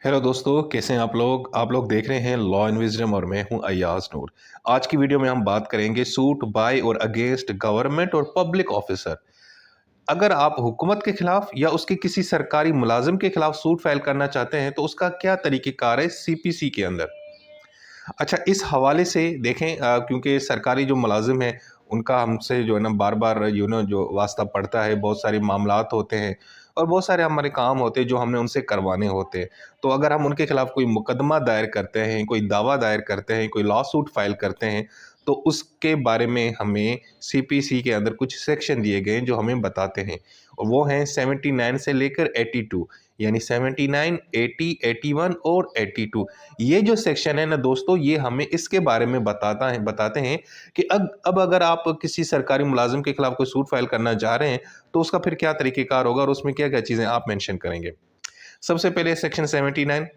Hello दोस्तों, कैसे हैं आप लोग देख रहे हैं लॉ एंड विजडम और मैं हूं अय्याज नूर। आज की वीडियो में हम बात करेंगे सूट बाय और अगेंस्ट गवर्नमेंट और पब्लिक ऑफिसर। अगर आप हुकूमत के खिलाफ या उसके किसी सरकारी मुलाजिम के खिलाफ सूट फाइल करना चाहते हैं तो उसका क्या तरीक़ेकार है सीपीसी के अंदर। अच्छा, इस हवाले से देखें, क्योंकि सरकारी जो मुलाजिम हैं उनका हमसे जो है ना बार बार जो वास्ता पड़ता है, बहुत सारे मामलात होते हैं और बहुत सारे हमारे काम होते हैं जो हमने उनसे करवाने होते हैं। तो अगर हम उनके खिलाफ कोई मुकदमा दायर करते हैं, कोई दावा दायर करते हैं, कोई लॉ सूट फाइल करते हैं, तो उसके बारे में हमें सीपीसी के अंदर कुछ सेक्शन दिए गए हैं जो हमें बताते हैं। और वो हैं 79 से लेकर 82, यानी 79, 80, 81 और 82। ये जो सेक्शन है ना दोस्तों, ये हमें इसके बारे में बताते हैं कि अब अगर आप किसी सरकारी मुलाजिम के खिलाफ कोई सूट फाइल करना चाह रहे हैं तो उसका फिर क्या तरीक़ेकार होगा और उसमें क्या-क्या चीज़ें आप मेंशन करेंगे। सबसे पहले सेक्शन 79।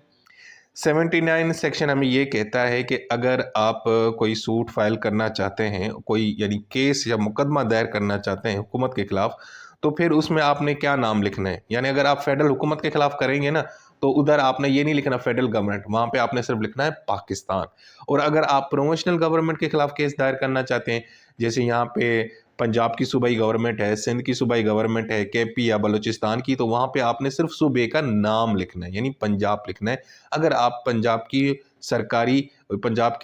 79 सेक्शन हमें ये कहता है कि अगर आप कोई सूट फाइल करना चाहते हैं, कोई यानी केस या मुकदमा दायर करना चाहते हैं हुकूमत के खिलाफ, तो फिर उसमें आपने क्या नाम लिखना है। यानी अगर आप फेडरल हुकूमत के खिलाफ करेंगे ना, तो उधर आपने ये नहीं लिखना फेडरल गवर्नमेंट, वहाँ पे आपने सिर्फ लिखना है पाकिस्तान। और अगर आप प्रोविंशियल गवर्नमेंट के खिलाफ केस दायर करना चाहते हैं, जैसे यहाँ पे पंजाब की सूबाई गवर्नमेंट है, सिंध की सूबाई गवर्नमेंट है, केपी या बलूचिस्तान की, तो वहाँ पे आपने सिर्फ सूबे का नाम लिखना है, यानी पंजाब लिखना है। अगर आप पंजाब की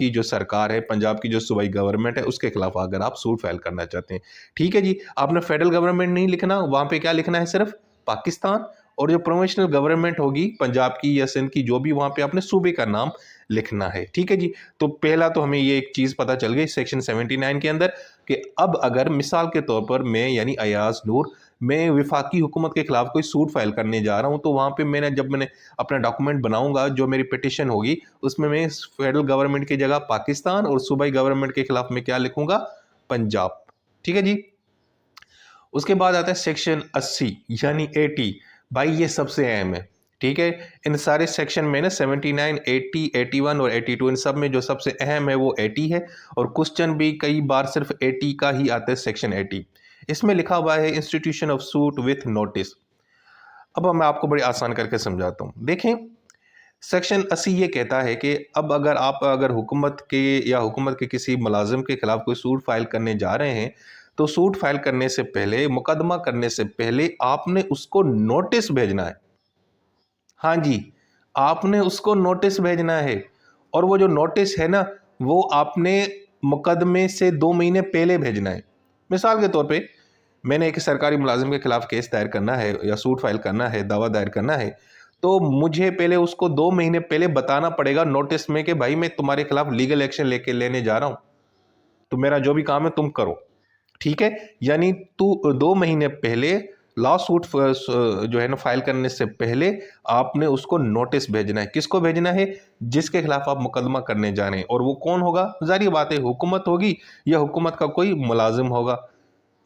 जो सरकार है, पंजाब की जो सूबाई गवर्नमेंट है, उसके खिलाफ अगर आप सूट फाइल करना चाहते हैं, ठीक है जी। आपने फेडरल गवर्नमेंट नहीं लिखना, वहाँ पे क्या लिखना है, सिर्फ पाकिस्तान। और जो प्रोविंशियल गवर्नमेंट होगी पंजाब की या सिंध की, जो भी, वहाँ पे आपने सूबे का नाम लिखना है, ठीक है जी। तो पहला तो हमें ये एक चीज़ पता चल गई सेक्शन 79 के अंदर कि अब अगर मिसाल के तौर पर मैं यानी अयाज नूर, मैं विफाकी हुकूमत के खिलाफ कोई सूट फाइल करने जा रहा हूँ, तो वहाँ पे मैंने अपना डॉक्यूमेंट बनाऊंगा, जो मेरी पिटिशन होगी उसमें मैं फेडरल गवर्नमेंट की जगह पाकिस्तान और सूबाई गवर्नमेंट के खिलाफ मैं क्या लिखूंगा, पंजाब। ठीक है जी। उसके बाद आता है सेक्शन 80 यानी 80। भाई ये सबसे अहम है, ठीक है। इन सारे सेक्शन में ना 79, 80, 81 और 82, इन सब में जो सबसे अहम है वो 80 है। और क्वेश्चन भी कई बार सिर्फ 80 का ही आता है, सेक्शन 80। इसमें लिखा हुआ है institution of suit with notice. अब मैं आपको बड़ी आसान करके समझाता हूँ, देखें। सेक्शन 80 ये कहता है कि अब अगर हुकूमत के या हुकूमत के किसी मुलाजिम के खिलाफ कोई सूट फाइल करने जा रहे हैं, तो सूट फाइल करने से पहले, मुकदमा करने से पहले आपने उसको नोटिस भेजना है। हाँ जी, आपने उसको नोटिस भेजना है। और वो जो नोटिस है ना, वो आपने मुकदमे से 2 महीने पहले भेजना है। मिसाल के तौर पे मैंने एक सरकारी मुलाजिम के खिलाफ केस दायर करना है या सूट फाइल करना है, दावा दायर करना है, तो मुझे पहले उसको 2 महीने पहले बताना पड़ेगा नोटिस में कि भाई मैं तुम्हारे खिलाफ लीगल एक्शन लेने जा रहा हूं, तो मेरा जो भी काम है तुम करो, ठीक है। यानी तू 2 महीने पहले लॉ सूट जो है ना फाइल करने से पहले आपने उसको नोटिस भेजना है। किसको भेजना है? जिसके खिलाफ आप मुकदमा करने जा रहे हैं। और वो कौन होगा? जाहिर बात है हुकूमत होगी या हुकूमत का कोई मुलाजिम होगा।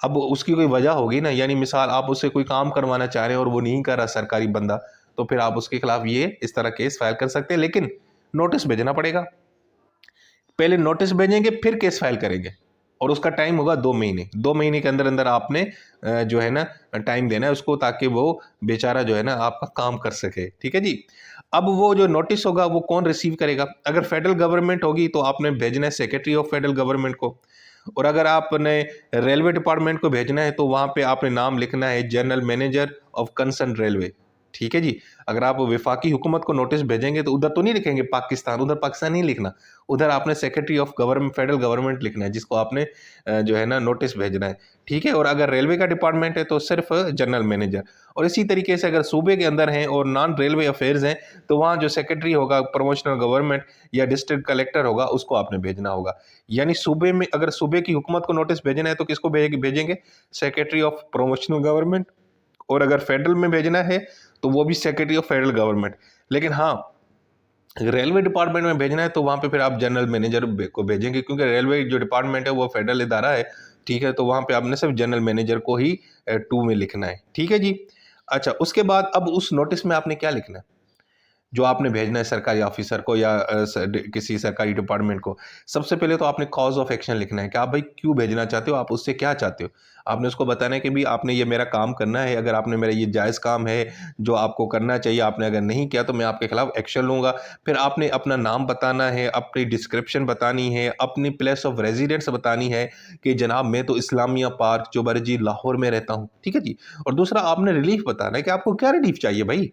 अब उसकी कोई वजह होगी ना, यानी मिसाल आप उससे कोई काम करवाना चाह रहे हैं और वो नहीं कर रहा सरकारी बंदा, तो फिर आप उसके खिलाफ ये इस तरह केस फाइल कर सकते हैं, लेकिन नोटिस भेजना पड़ेगा। पहले नोटिस भेजेंगे फिर केस फाइल करेंगे। और उसका टाइम होगा 2 महीने। 2 महीने के अंदर अंदर आपने जो है ना टाइम देना है उसको, ताकि वो बेचारा जो है ना आपका काम कर सके, ठीक है जी। अब वो जो नोटिस होगा वो कौन रिसीव करेगा? अगर फेडरल गवर्नमेंट होगी तो आपने भेजना है सेक्रेटरी ऑफ फेडरल गवर्नमेंट को। और अगर आपने रेलवे डिपार्टमेंट को भेजना है तो वहाँ पे आपने नाम लिखना है general manager of concern railway, ठीक है जी। अगर आप विफाकी हुकूमत को नोटिस भेजेंगे तो उधर तो नहीं लिखेंगे पाकिस्तान, उधर पाकिस्तान नहीं लिखना, उधर आपने secretary of government federal government लिखना है, जिसको आपने जो है ना नोटिस भेजना है, ठीक है। और अगर रेलवे का डिपार्टमेंट है तो सिर्फ जनरल मैनेजर। और इसी तरीके से अगर सूबे के अंदर हैं और नॉन रेलवे अफेयर्स हैं, तो वहाँ जो सेक्रेटरी होगा प्रोमोशनल गवर्नमेंट या डिस्ट्रिक्ट कलेक्टर होगा, उसको आपने भेजना होगा। यानी सूबे में अगर सूबे की हुकूमत को नोटिस भेजना है तो किसको भेजेंगे? Secretary of promotional government. और अगर फेडरल में भेजना है तो वो भी सेक्रेटरी ऑफ फेडरल गवर्नमेंट। लेकिन हाँ, रेलवे डिपार्टमेंट में भेजना है तो वहां पे फिर आप जनरल मैनेजर को भेजेंगे, क्योंकि रेलवे जो डिपार्टमेंट है वो फेडरल इदारा है, ठीक है। तो वहां पे आपने सिर्फ जनरल मैनेजर को ही 2 में लिखना है, ठीक है जी। अच्छा, उसके बाद अब उस नोटिस में आपने क्या लिखना है? जो आपने भेजना है सरकारी ऑफिसर को या किसी सरकारी डिपार्टमेंट को, सबसे पहले तो आपने कॉज ऑफ एक्शन लिखना है कि आप भाई क्यों भेजना चाहते हो, आप उससे क्या चाहते हो। आपने उसको बताना है कि भाई आपने ये मेरा काम करना है, अगर आपने मेरा ये जायज़ काम है जो आपको करना चाहिए, आपने अगर नहीं किया तो मैं आपके खिलाफ एक्शन लूँगा। फिर आपने अपना नाम बताना है, अपनी डिस्क्रिप्शन बतानी है, अपनी प्लेस ऑफ रेजिडेंस बतानी है कि जनाब मैं तो इस्लामिया पार्क चौबरजी लाहौर में रहता हूँ, ठीक है जी। और दूसरा आपने रिलीफ बताना है कि आपको क्या रिलीफ चाहिए भाई।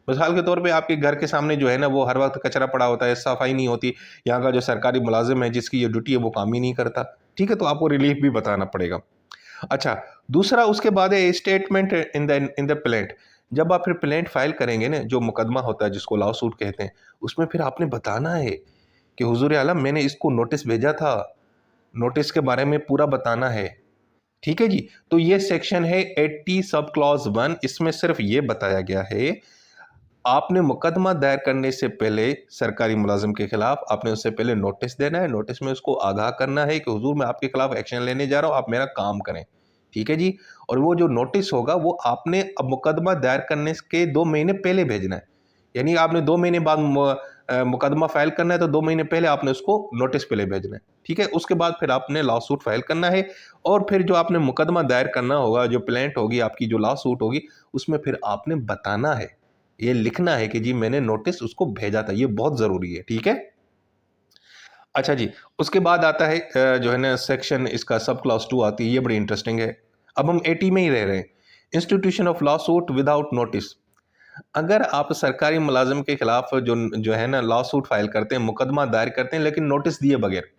मिसाल के तौर पे आपके घर के सामने जो है ना वो हर वक्त कचरा पड़ा होता है, सफाई नहीं होती, यहाँ का जो सरकारी मुलाजिम है जिसकी ये ड्यूटी है वो काम ही नहीं करता, ठीक है, तो आपको रिलीफ भी बताना पड़ेगा। अच्छा, दूसरा उसके बाद है स्टेटमेंट इन द प्लेंट। जब आप फिर प्लेंट फाइल करेंगे ना, जो मुकदमा होता है जिसको लॉ सूट कहते हैं, उसमें फिर आपने बताना है कि हुजूर आलम मैंने इसको नोटिस भेजा था, नोटिस के बारे में पूरा बताना है, ठीक है जी। तो ये सेक्शन है 80 सब क्लॉज 1, इसमें सिर्फ ये बताया गया है आपने मुकदमा दायर करने से पहले सरकारी मुलाजिम के खिलाफ आपने उससे पहले नोटिस देना है, नोटिस में उसको आगाह करना है कि हुजूर मैं आपके खिलाफ एक्शन लेने जा रहा हूं, आप मेरा काम करें, ठीक है जी। और वो जो नोटिस होगा वो आपने अब मुकदमा दायर करने के 2 महीने पहले भेजना है। यानी आपने 2 महीने बाद मुकदमा फाइल करना है तो 2 महीने पहले आपने उसको नोटिस पहले भेजना है, ठीक है। उसके बाद फिर आपने लॉ सूट फाइल करना है और फिर जो आपने मुकदमा दायर करना होगा, जो प्लेंट होगी आपकी, जो लॉ सूट होगी, उसमें फिर आपने बताना है, ये लिखना है कि जी मैंने नोटिस उसको भेजा था, ये बहुत ज़रूरी है, ठीक है। अच्छा जी, उसके बाद आता है जो है ना सेक्शन इसका सब क्लॉज 2 आती है, ये बड़ी इंटरेस्टिंग है। अब हम 80 में ही रह रहे हैं। Institution of law suit without notice. अगर आप सरकारी मुलाजिम के खिलाफ जो जो है ना लॉ सूट फाइल करते हैं, मुकदमा दायर करते हैं लेकिन नोटिस दिए बगैर,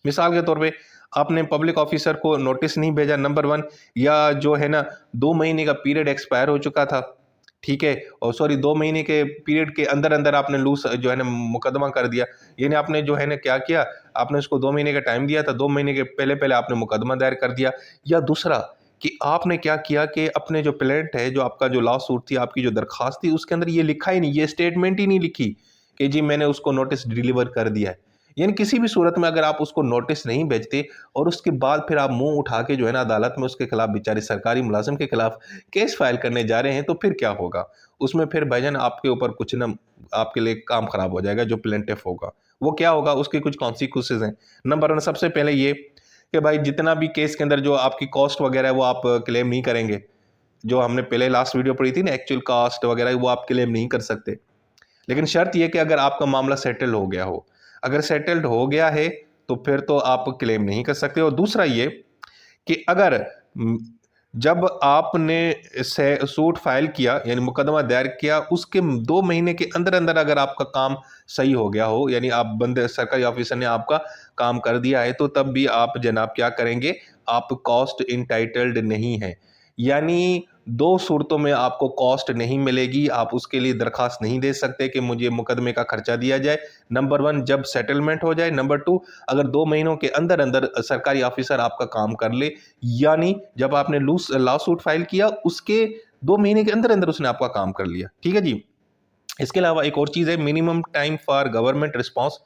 मिसाल के तौर पे आपने पब्लिक ऑफिसर को नोटिस नहीं भेजा, नंबर 1, या जो है ना 2 महीने का पीरियड एक्सपायर हो चुका था, ठीक है, और सॉरी 2 महीने के पीरियड के अंदर अंदर आपने लूज जो है ना मुकदमा कर दिया, यानी आपने जो है ना क्या किया, आपने उसको 2 महीने का टाइम दिया था, 2 महीने के पहले पहले आपने मुकदमा दायर कर दिया। या दूसरा कि आपने क्या किया कि अपने जो प्लेंट है, जो आपका जो लॉ सूट थी, आपकी जो दरखास्त थी, उसके अंदर ये लिखा ही नहीं, ये स्टेटमेंट ही नहीं लिखी कि जी मैंने उसको नोटिस डिलीवर कर दिया है। यानी किसी भी सूरत में अगर आप उसको नोटिस नहीं भेजते और उसके बाद फिर आप मुंह उठा के जो है ना अदालत में उसके खिलाफ, बेचारे सरकारी मुलाजिम के खिलाफ केस फाइल करने जा रहे हैं, तो फिर क्या होगा उसमें, फिर भाईजान आपके ऊपर कुछ ना, आपके लिए काम खराब हो जाएगा। जो प्लेंटिफ होगा वो क्या होगा, उसके कुछ कॉन्सिक्वेंसेज हैं। नंबर 1, सबसे पहले ये कि भाई जितना भी केस के अंदर जो आपकी कॉस्ट वगैरह है वो आप क्लेम नहीं करेंगे। जो हमने पहले लास्ट वीडियो पढ़ी थी ना, एक्चुअल कॉस्ट वगैरह, वो आप क्लेम नहीं कर सकते। लेकिन शर्त यह कि अगर आपका मामला सेटल हो गया हो, अगर सेटल्ड हो गया है तो फिर तो आप क्लेम नहीं कर सकते। और दूसरा ये कि अगर जब आपने सूट फाइल किया यानी मुकदमा दायर किया, उसके 2 महीने के अंदर अंदर अगर आपका काम सही हो गया हो, यानी आप बंदे सरकारी ऑफिसर ने आपका काम कर दिया है, तो तब भी आप जनाब क्या करेंगे, आप कॉस्ट इंटाइटल्ड नहीं है। यानी 2 सूरतों में आपको कॉस्ट नहीं मिलेगी, आप उसके लिए दरखास्त नहीं दे सकते कि मुझे मुकदमे का खर्चा दिया जाए। नंबर 1, जब सेटलमेंट हो जाए। नंबर 2, अगर 2 महीनों के अंदर अंदर सरकारी ऑफिसर आपका काम कर ले, यानी जब आपने लॉ सूट फाइल किया उसके 2 महीने के अंदर अंदर उसने आपका काम कर लिया, ठीक है जी। इसके अलावा एक और चीज़ है, minimum time for government response.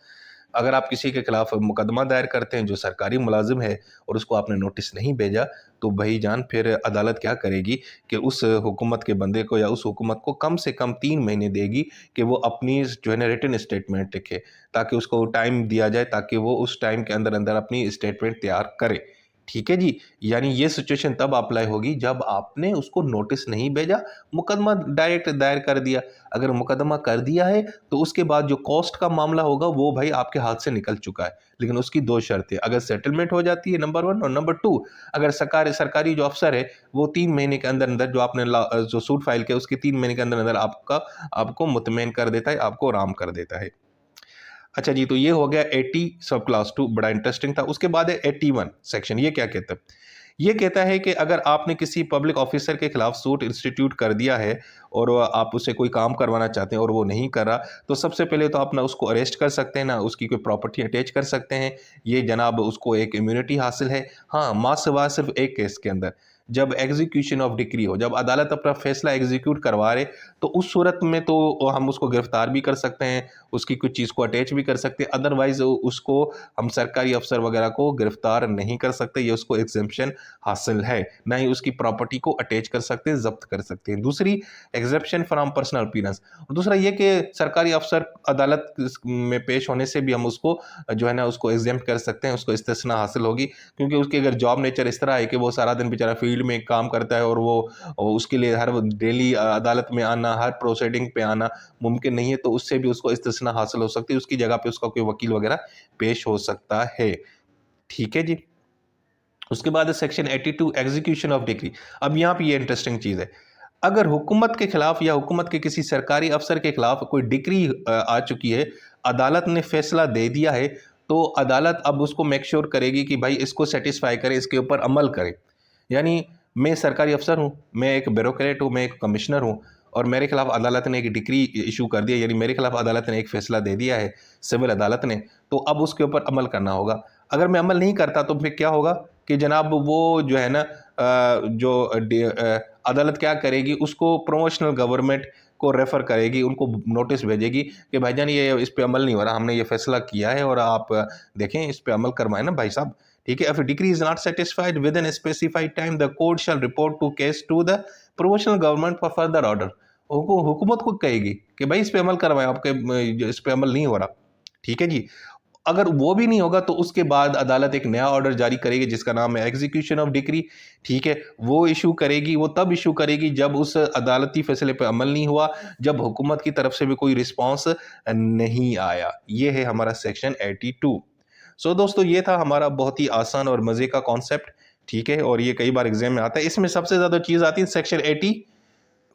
अगर आप किसी के खिलाफ मुकदमा दायर करते हैं जो सरकारी मुलाजिम है और उसको आपने नोटिस नहीं भेजा, तो भाईजान फिर अदालत क्या करेगी कि उस हुकूमत के बंदे को या उस हुकूमत को कम से कम 3 महीने देगी कि वो अपनी जो है ना रिटन स्टेटमेंट लिखे, ताकि उसको टाइम दिया जाए ताकि वो उस टाइम के अंदर अंदर अपनी स्टेटमेंट तैयार करे, ठीक है जी। यानी ये सिचुएशन तब अप्लाई होगी जब आपने उसको नोटिस नहीं भेजा, मुकदमा डायरेक्ट दायर कर दिया। अगर मुकदमा कर दिया है तो उसके बाद जो कॉस्ट का मामला होगा वो भाई आपके हाथ से निकल चुका है। लेकिन उसकी 2 शर्तें, अगर सेटलमेंट हो जाती है नंबर 1, और नंबर 2, अगर सरकारी जो अफ़सर है वो 3 महीने के अंदर अंदर जो आपने जो सूट फाइल किया उसके 3 महीने के अंदर अंदर आपको मुतमईन कर देता है, आपको आराम कर देता है। अच्छा जी, तो ये हो गया 80 सब क्लास 2, बड़ा इंटरेस्टिंग था। उसके बाद है 81 सेक्शन। ये क्या कहता है? ये कहता है कि अगर आपने किसी पब्लिक ऑफिसर के खिलाफ सूट इंस्टीट्यूट कर दिया है और आप उससे कोई काम करवाना चाहते हैं और वो नहीं कर रहा, तो सबसे पहले तो आप ना उसको अरेस्ट कर सकते हैं, ना उसकी कोई प्रॉपर्टी अटैच कर सकते हैं। ये जनाब उसको एक इम्यूनिटी हासिल है। हाँ, माँ सिवा सिर्फ एक केस के अंदर, जब एग्जीक्यूशन ऑफ डिक्री हो, जब अदालत अपना फैसला एग्जीक्यूट करवा रहे, तो उस सूरत में तो हम उसको गिरफ्तार भी कर सकते हैं, उसकी कुछ चीज़ को अटैच भी कर सकते हैं। अदरवाइज उसको हम सरकारी अफसर वगैरह को गिरफ्तार नहीं कर सकते, ये उसको एग्जेम्पशन हासिल है, ना ही उसकी प्रॉपर्टी को अटैच कर सकते हैं, जब्त कर सकते हैं। दूसरी, एग्जेप्शन फ्रॉम पर्सनल अपीयरेंस। और दूसरा ये कि सरकारी अफसर अदालत में पेश होने से भी हम उसको जो है ना उसको एग्जेम्प्ट कर सकते हैं, उसको इस्तिस्ना हासिल होगी, क्योंकि उसकी अगर जॉब नेचर इस तरह है कि वो सारा दिन बेचारा फील्ड में काम करता है और वो उसके लिए हर डेली अदालत में आना, हर प्रोसीडिंग पे आना मुमकिन नहीं है, तो उससे भी उसको इस्तिस्ना हासिल हो सकती है, उसकी जगह पे उसका कोई वकील वगैरह पेश हो सकता है। ठीक है जी। उसके बाद सेक्शन 82 एग्जीक्यूशन ऑफ डिक्री। अब यहाँ पे ये इंटरेस्टिंग चीज़ है, अगर हुकूमत के खिलाफ या हुकूमत के किसी सरकारी अफसर के खिलाफ कोई डिक्री आ चुकी है, अदालत ने फैसला दे दिया है, तो अदालत अब उसको मेक श्योर करेगी कि भाई इसको सेटिस्फाई करे, इसके ऊपर अमल करे। यानी मैं सरकारी अफसर हूँ, मैं एक ब्यूरोक्रेट हूँ, मैं एक कमिश्नर हूँ, और मेरे खिलाफ अदालत ने एक डिक्री इशू कर दिया, यानी मेरे खिलाफ अदालत ने एक फैसला दे दिया है, सिविल अदालत ने, तो अब उसके ऊपर अमल करना होगा। अगर मैं अमल नहीं करता तो फिर क्या होगा कि जनाब वो जो है ना अदालत क्या करेगी, उसको प्रोमोशनल गवर्नमेंट को रेफर करेगी, उनको नोटिस भेजेगी कि भाईजान ये इस पे अमल नहीं हो रहा, हमने ये फैसला किया है और आप देखें इस पे अमल करवाएं ना भाई साहब। ठीक है, if decree is not satisfied within specified time the court shall report to case to the provisional government for further order. हुकूमत को कहेगी कि भाई इस पे अमल करवाएं, आपके इस पे अमल नहीं हो रहा। ठीक है जी। अगर वो भी नहीं होगा तो उसके बाद अदालत एक नया ऑर्डर जारी करेगी जिसका नाम है एग्जीक्यूशन ऑफ डिक्री। ठीक है, वो इशू करेगी, वो तब इशू करेगी जब उस अदालती फैसले पर अमल नहीं हुआ, जब हुकूमत की तरफ से भी कोई रिस्पांस नहीं आया। ये है हमारा सेक्शन 82। सो दोस्तों, ये था हमारा बहुत ही आसान और मजे का कॉन्सेप्ट। ठीक है, और ये कई बार एग्जाम में आता है। इसमें सबसे ज्यादा चीज आती है section 80,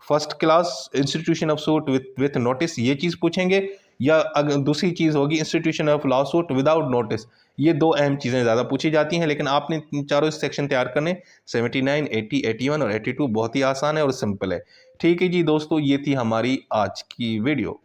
first class institution of suit with notice, ये चीज पूछेंगे, या अगर दूसरी चीज होगी institution of law suit without notice. ये दो अहम चीजें ज्यादा पूछी जाती हैं, लेकिन आपने चारों सेक्शन तैयार करने 79, 80, 81 और 82 बहुत ही आसान है और सिंपल है। ठीक है जी दोस्तों, ये थी हमारी आज की वीडियो।